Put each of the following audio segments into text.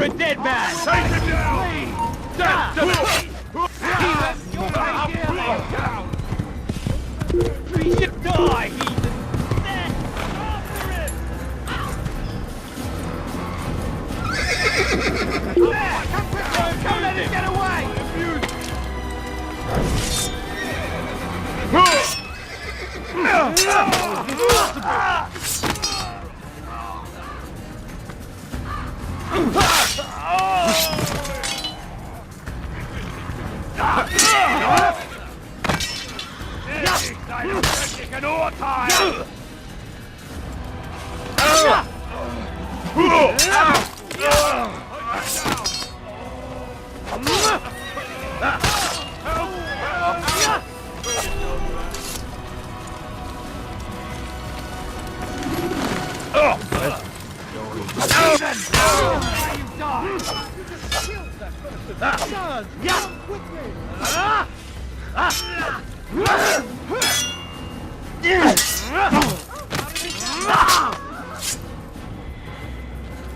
You're a dead man! Take him down! Death to me! He should die, heathen! There! After him! Don't let him get away!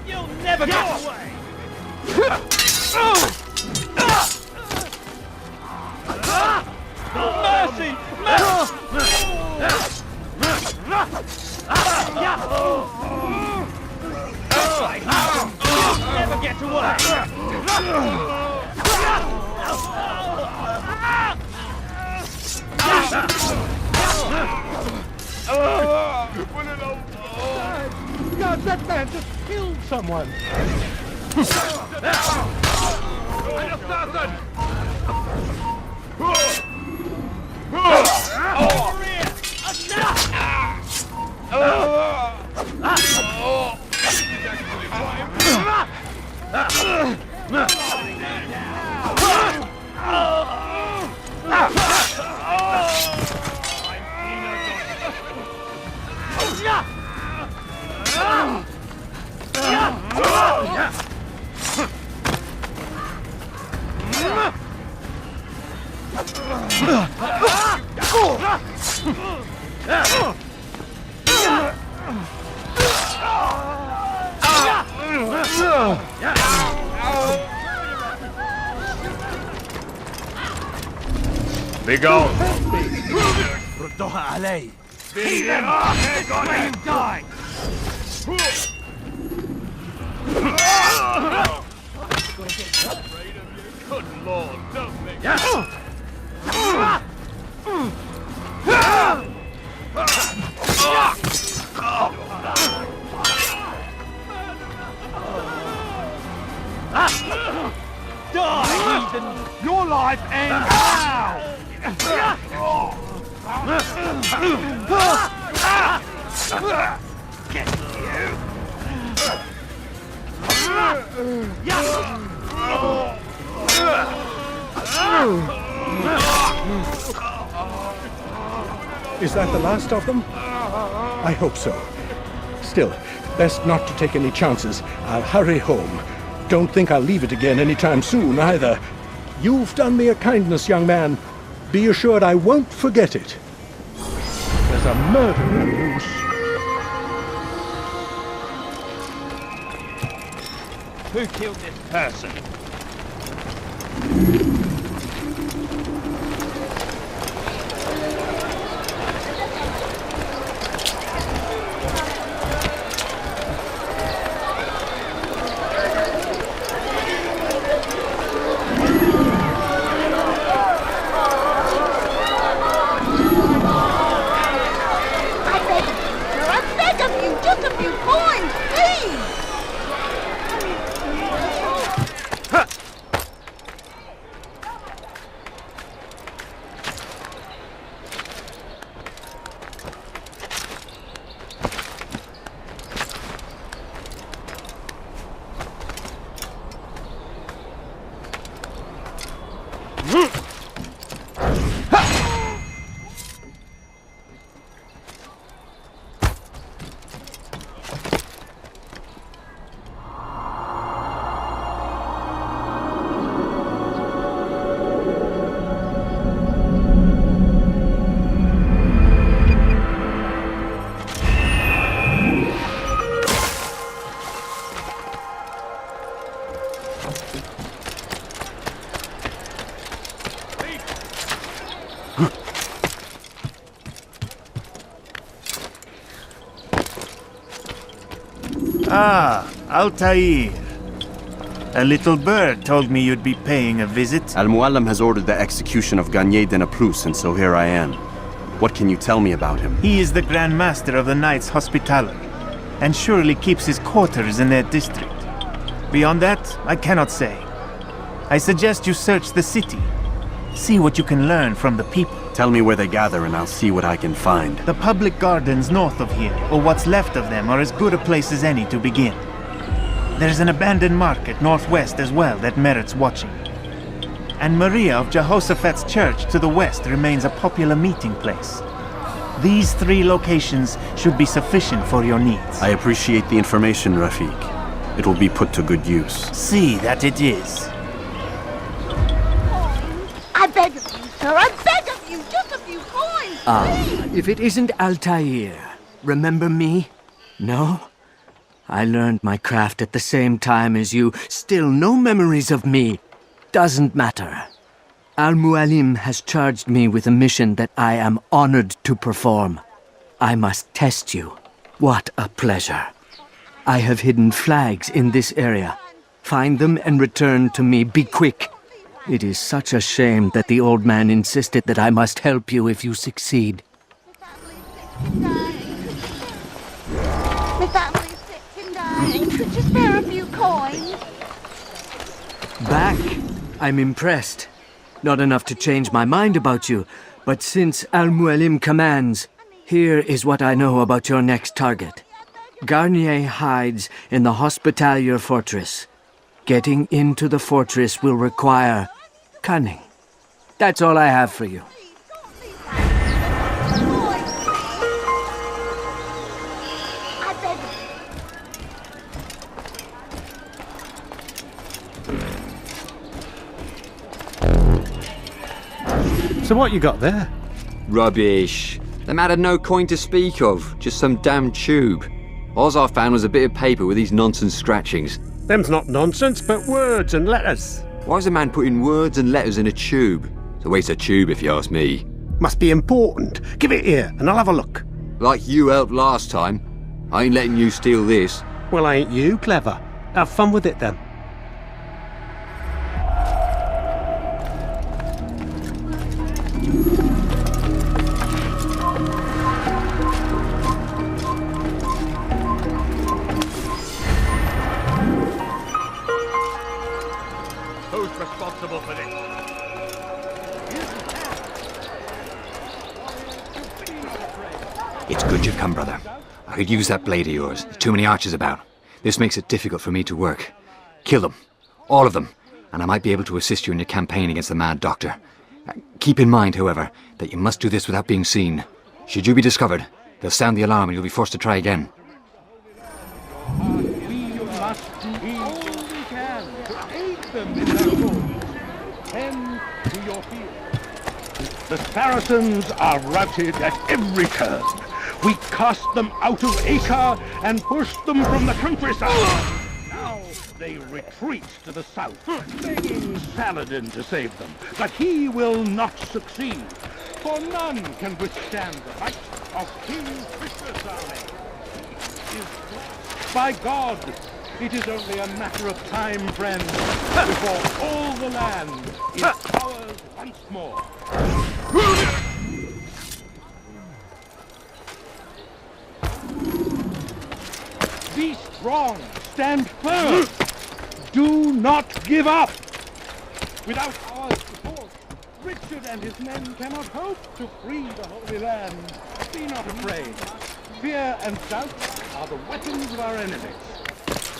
You'll never get away! Mercy! You'll never get away! God, that man just killed someone! Be gone! ردوها علي! Be Let him die! Good Lord, don't make Die, heathen! Your life ends now! Get Is that the last of them? I hope so. Still, best not to take any chances. I'll hurry home. Don't think I'll leave it again anytime soon, either. You've done me a kindness, young man. Be assured I won't forget it. There's a murderer loose. Who killed this person? Just a few coins, please! Ah, Altair. A little bird told me you'd be paying a visit. Al-Muallim has ordered the execution of Garnier de Naplouse, and so here I am. What can you tell me about him? He is the Grand Master of the Knights Hospitaller, and surely keeps his quarters in their district. Beyond that, I cannot say. I suggest you search the city. See what you can learn from the people. Tell me where they gather and I'll see what I can find. The public gardens north of here, or what's left of them, are as good a place as any to begin. There's an abandoned market northwest as well that merits watching. And Maria of Jehoshaphat's church to the west remains a popular meeting place. These 3 locations should be sufficient for your needs. I appreciate the information, Rafiq. It will be put to good use. See that it is. I beg of you, sir, I beg of you, just a few coins, please. If it isn't Altair, remember me? No? I learned my craft at the same time as you. Still no memories of me. Doesn't matter. Al-Muallim has charged me with a mission that I am honored to perform. I must test you. What a pleasure. I have hidden flags in this area. Find them and return to me. Be quick. It is such a shame that the old man insisted that I must help you if you succeed. My family's sick and dying. Could you spare a few coins? Back? I'm impressed. Not enough to change my mind about you, but since Al-Muallim commands, here is what I know about your next target. Garnier hides in the Hospitalier fortress. Getting into the fortress will require cunning. That's all I have for you. I beg of you. So what you got there? Rubbish. The man had no coin to speak of, just some damn tube. All I found was a bit of paper with these nonsense scratchings. Them's not nonsense, but words and letters. Why is a man putting words and letters in a tube? It's a waste of tube if you ask me. Must be important. Give it here, and I'll have a look. Like you helped last time. I ain't letting you steal this. Well, ain't you clever? Have fun with it then. Who's responsible for this? It's good you've come, brother. I could use that blade of yours. There's too many archers about. This makes it difficult for me to work. Kill them. All of them. And I might be able to assist you in your campaign against the Mad Doctor. Keep in mind, however, that you must do this without being seen. Should you be discovered, they'll sound the alarm and you'll be forced to try again. We must do all we can to aid them in their cause. Tend to your field. The Saracens are routed at every turn. We cast them out of Acre and pushed them from the countryside. Now they retreat to the south, begging Saladin to save them. But he will not succeed, for none can withstand the might of King Crispus' army. By God, it is only a matter of time, friends, before all the land is ours once more. Be strong, stand firm. Do not give up. Without our support, Richard and his men cannot hope to free the Holy Land. Be not afraid. Fear and doubt are the weapons of our enemies.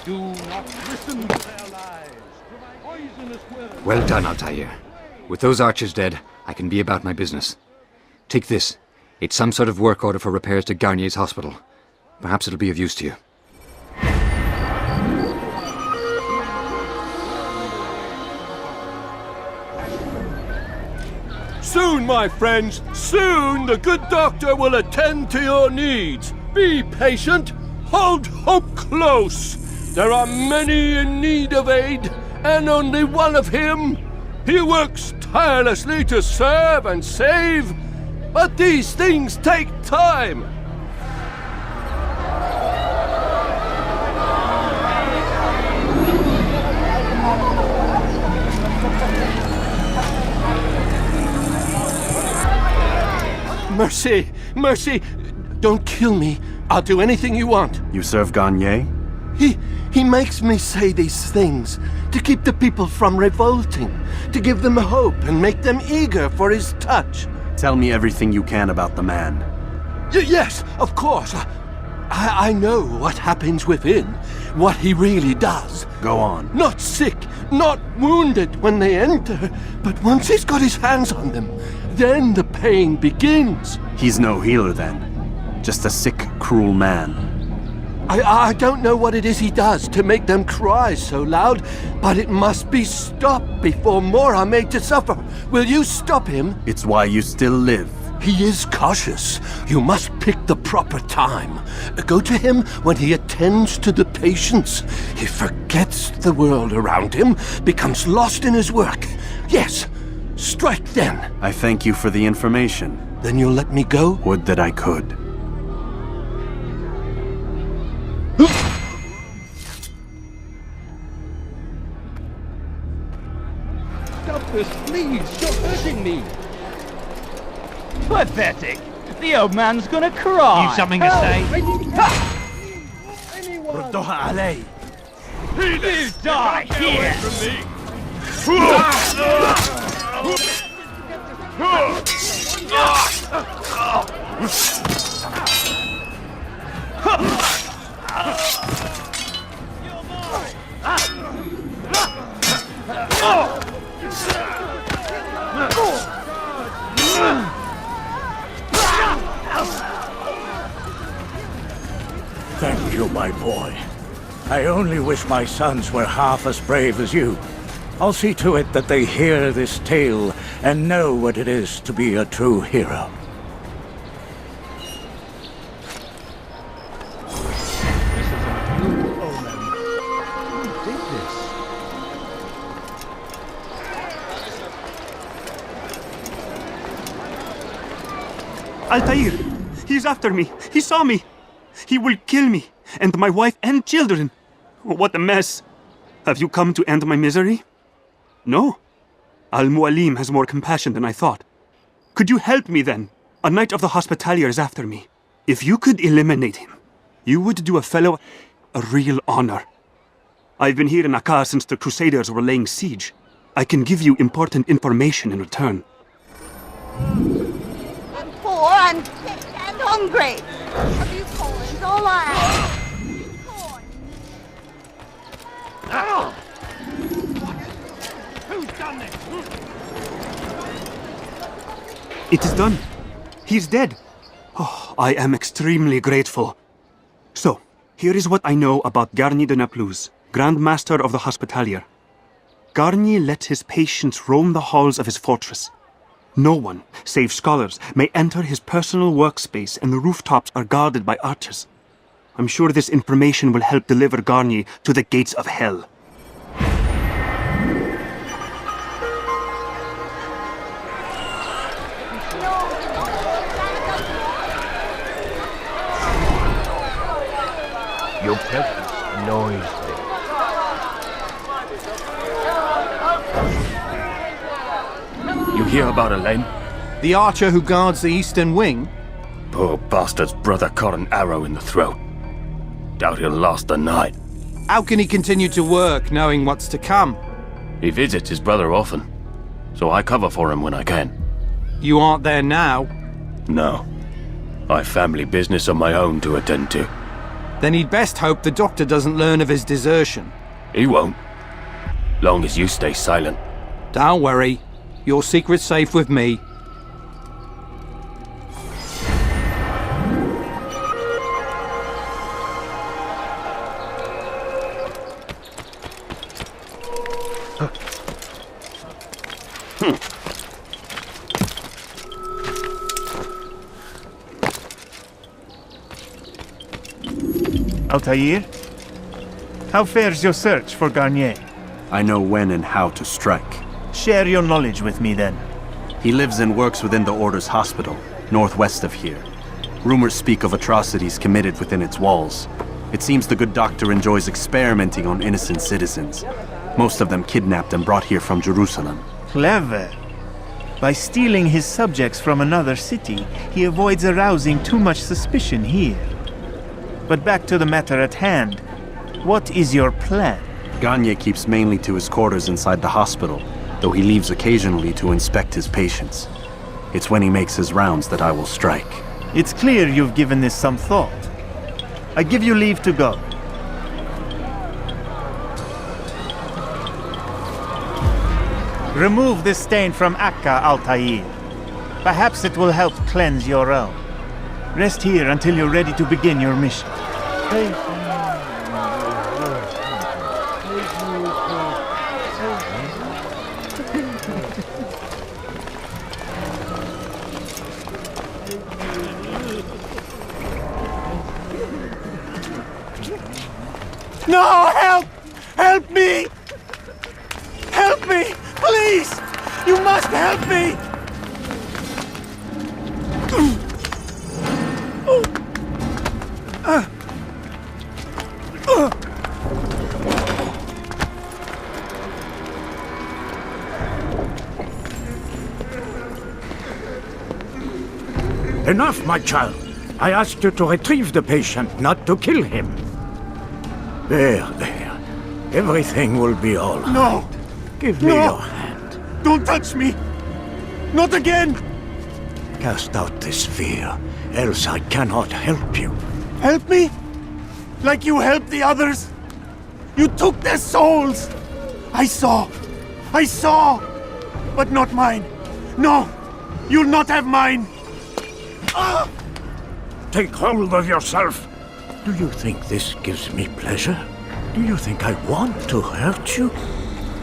Do not listen to their lies, to my poisonous words. Well done, Altair. With those archers dead, I can be about my business. Take this. It's some sort of work order for repairs to Garnier's hospital. Perhaps it'll be of use to you. Soon, my friends, soon the good doctor will attend to your needs. Be patient, hold hope close. There are many in need of aid, and only one of him. He works tirelessly to serve and save, but these things take time. Mercy! Mercy! Don't kill me. I'll do anything you want. You serve Garnier? He makes me say these things to keep the people from revolting, to give them hope and make them eager for his touch. Tell me everything you can about the man. Yes, of course. I know what happens within, what he really does. Go on. Not sick, not wounded when they enter, but once he's got his hands on them, then the pain begins. He's no healer then. Just a sick, cruel man. I don't know what it is he does to make them cry so loud, but it must be stopped before more are made to suffer. Will you stop him? It's why you still live. He is cautious. You must pick the proper time. Go to him when he attends to the patients. He forgets the world around him, becomes lost in his work. Yes, strike then. I thank you for the information. Then you'll let me go? Would that I could. Stop this, please! You're hurting me! Pathetic! The old man's gonna cry! You've something to say? Anyone! You die here! Thank you, my boy. I only wish my sons were half as brave as you. I'll see to it that they hear this tale and know what it is to be a true hero. Altair! He's after me! He saw me! He will kill me, and my wife and children! What a mess! Have you come to end my misery? No. Al-Mualim has more compassion than I thought. Could you help me then? A knight of the Hospitalier is after me. If you could eliminate him, you would do a fellow a real honor. I've been here in Acre since the Crusaders were laying siege. I can give you important information in return. I'm poor, I'm sick and hungry. A few coins, all I ask. Who's done this? It is done. He's dead. Oh, I am extremely grateful. So, here is what I know about Garnier de Naplouse, Grand Master of the Hospitalier. Garnier let his patients roam the halls of his fortress. No one, save scholars, may enter his personal workspace, and the rooftops are guarded by archers. I'm sure this information will help deliver Garnier to the gates of hell. Your presence annoys me. You hear about Elaine? The archer who guards the eastern wing? Poor bastard's brother caught an arrow in the throat. Doubt he'll last the night. How can he continue to work, knowing what's to come? He visits his brother often, so I cover for him when I can. You aren't there now? No. I've family business of my own to attend to. Then he'd best hope the doctor doesn't learn of his desertion. He won't. Long as you stay silent. Don't worry. Your secret's safe with me. Altair? How fares your search for Garnier? I know when and how to strike. Share your knowledge with me, then. He lives and works within the Order's hospital, northwest of here. Rumors speak of atrocities committed within its walls. It seems the good doctor enjoys experimenting on innocent citizens. Most of them kidnapped and brought here from Jerusalem. Clever. By stealing his subjects from another city, he avoids arousing too much suspicion here. But back to the matter at hand. What is your plan? Gagne keeps mainly to his quarters inside the hospital, though he leaves occasionally to inspect his patients. It's when he makes his rounds that I will strike. It's clear you've given this some thought. I give you leave to go. Remove this stain from Acre, Altair. Perhaps it will help cleanse your realm. Rest here until you're ready to begin your mission. No, help! Help me! Help me! Please! You must help me! Enough, my child. I asked you to retrieve the patient, not to kill him. There. Everything will be all right. No! Give me your hand. Don't touch me! Not again! Cast out this fear, else I cannot help you. Help me? Like you helped the others? You took their souls! I saw! But not mine! No! You'll not have mine! Take hold of yourself. Do you think this gives me pleasure? Do you think I want to hurt you?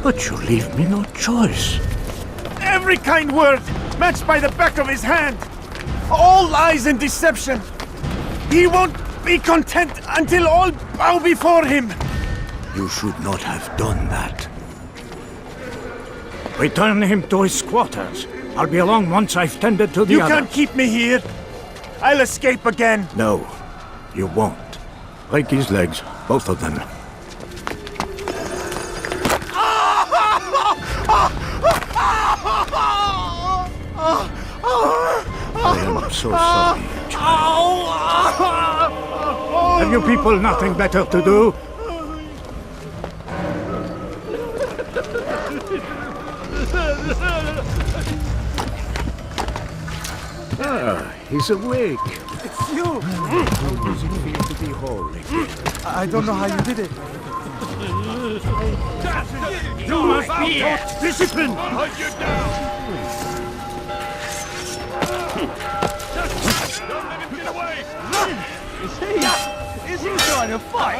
But you leave me no choice. Every kind word matched by the back of his hand! All lies and deception! He won't be content until all bow before him! You should not have done that. Return him to his quarters. I'll be along once I've tended to the You other. can't keep me here! I'll escape again! No, you won't. Break his legs, both of them. I am so sorry, child. Have you people nothing better to do? He's awake. It's you! How does it feel to be whole again? I don't know how you did it. You must be taught discipline! I'll hunt you down! Don't let him get away! Is he trying to fight?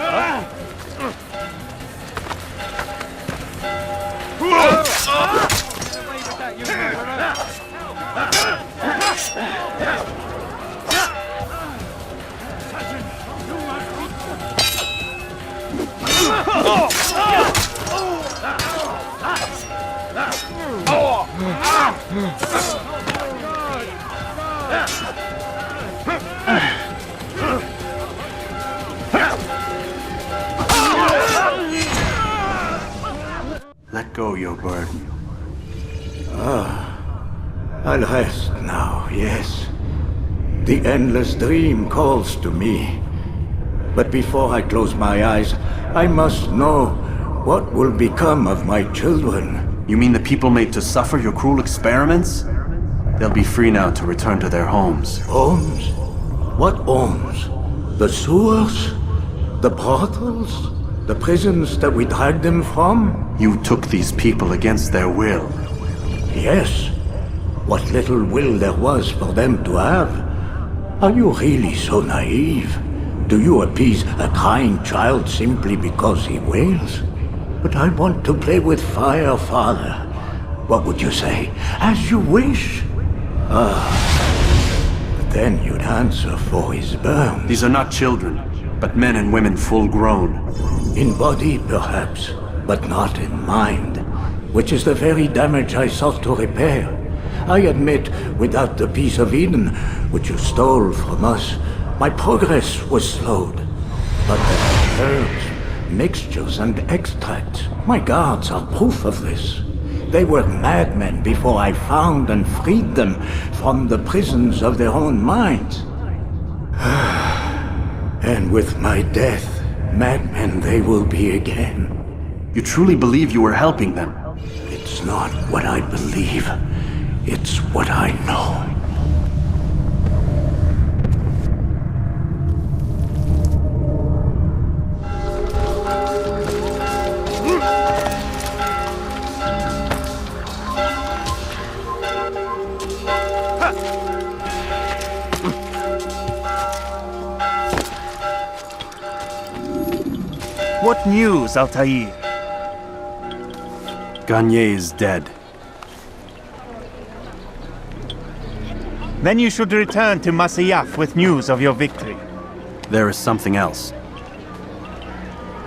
Let go your burden. I'll rest now, yes. The endless dream calls to me. But before I close my eyes, I must know what will become of my children. You mean the people made to suffer your cruel experiments? They'll be free now to return to their homes. Homes? What homes? The sewers? The brothels? The prisons that we dragged them from? You took these people against their will. Yes. What little will there was for them to have. Are you really so naive? Do you appease a crying child simply because he wails? But I want to play with fire, Father. What would you say? As you wish. But then you'd answer for his burn. These are not children, but men and women full grown. In body, perhaps, but not in mind, which is the very damage I sought to repair. I admit, without the piece of Eden, which you stole from us, my progress was slowed. But the herbs, mixtures, and extracts, my guards are proof of this. They were madmen before I found and freed them from the prisons of their own minds. And with my death, madmen they will be again. You truly believe you were helping them? It's not what I believe. It's what I know. What news, Altair? Gagne is dead. Then you should return to Masyaf with news of your victory. There is something else.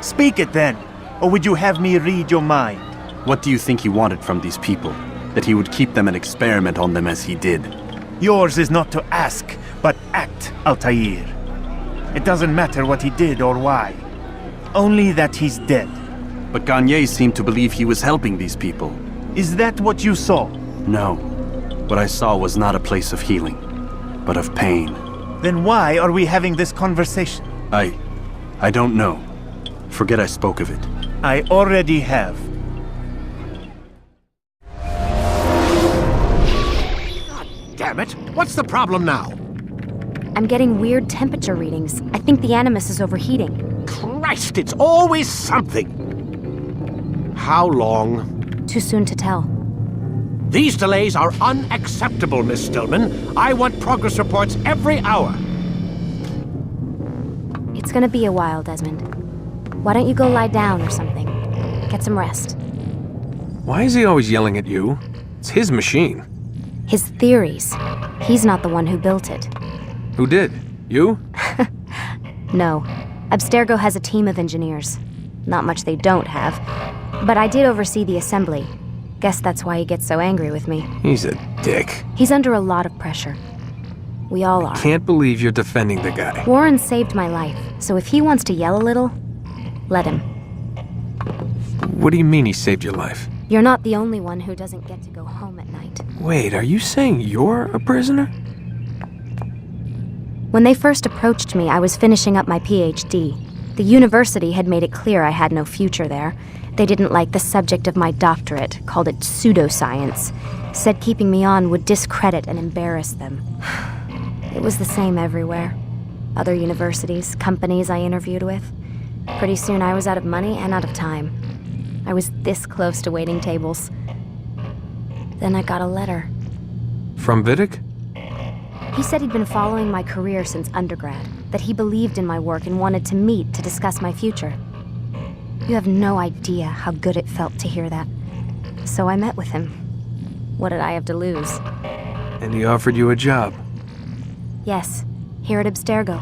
Speak it then, or would you have me read your mind? What do you think he wanted from these people? That he would keep them and experiment on them as he did? Yours is not to ask, but act, Altair. It doesn't matter what he did or why. Only that he's dead. But Gagne seemed to believe he was helping these people. Is that what you saw? No. What I saw was not a place of healing, but of pain. Then why are we having this conversation? I don't know. Forget I spoke of it. I already have. God damn it! What's the problem now? I'm getting weird temperature readings. I think the Animus is overheating. Christ, it's always something! How long? Too soon to tell. These delays are unacceptable, Miss Stillman. I want progress reports every hour. It's gonna be a while, Desmond. Why don't you go lie down or something? Get some rest. Why is he always yelling at you? It's his machine. His theories. He's not the one who built it. Who did? You? No. Abstergo has a team of engineers. Not much they don't have. But I did oversee the assembly. Guess that's why he gets so angry with me. He's a dick. He's under a lot of pressure. We all are. Can't believe you're defending the guy. Warren saved my life, so if he wants to yell a little, let him. What do you mean he saved your life? You're not the only one who doesn't get to go home at night. Wait, are you saying you're a prisoner? When they first approached me, I was finishing up my PhD. The university had made it clear I had no future there. They didn't like the subject of my doctorate, called it pseudoscience. Said keeping me on would discredit and embarrass them. It was the same everywhere. Other universities, companies I interviewed with. Pretty soon I was out of money and out of time. I was this close to waiting tables. Then I got a letter. From Vidic? He said he'd been following my career since undergrad, that he believed in my work and wanted to meet to discuss my future. You have no idea how good it felt to hear that. So I met with him. What did I have to lose? And he offered you a job. Yes, here at Abstergo,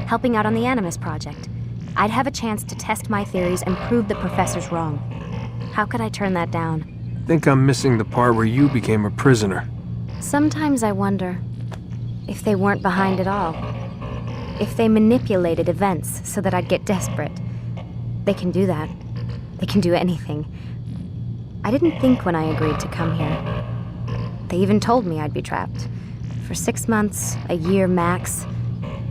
helping out on the Animus project. I'd have a chance to test my theories and prove the professor's wrong. How could I turn that down? Think I'm missing the part where you became a prisoner. Sometimes I wonder if they weren't behind it all. If they manipulated events so that I'd get desperate. They can do that. They can do anything. I didn't think when I agreed to come here. They even told me I'd be trapped. For 6 months, a year max.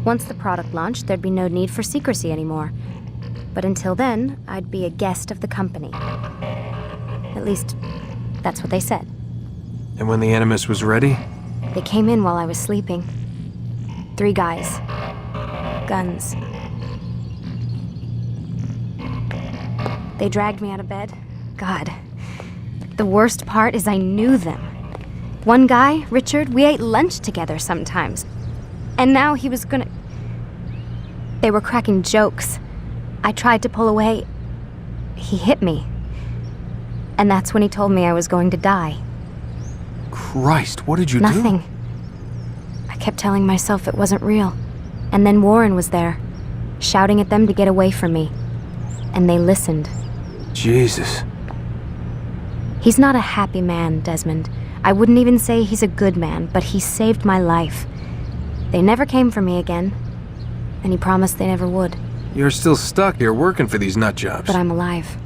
Once the product launched, there'd be no need for secrecy anymore. But until then, I'd be a guest of the company. At least, that's what they said. And when the Animus was ready? They came in while I was sleeping. 3 guys. Guns. They dragged me out of bed. God. The worst part is I knew them. One guy, Richard, we ate lunch together sometimes. And now he was gonna... They were cracking jokes. I tried to pull away. He hit me. And that's when he told me I was going to die. Christ, what did you do? Nothing. I kept telling myself it wasn't real. And then Warren was there, shouting at them to get away from me. And they listened. Jesus. He's not a happy man, Desmond. I wouldn't even say he's a good man, but he saved my life. They never came for me again. And he promised they never would. You're still stuck here working for these nut jobs. But I'm alive.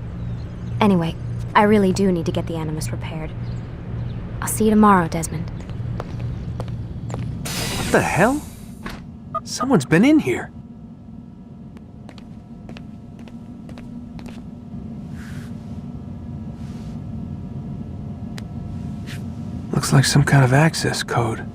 Anyway, I really do need to get the Animus repaired. I'll see you tomorrow, Desmond. What the hell? Someone's been in here. Looks like some kind of access code.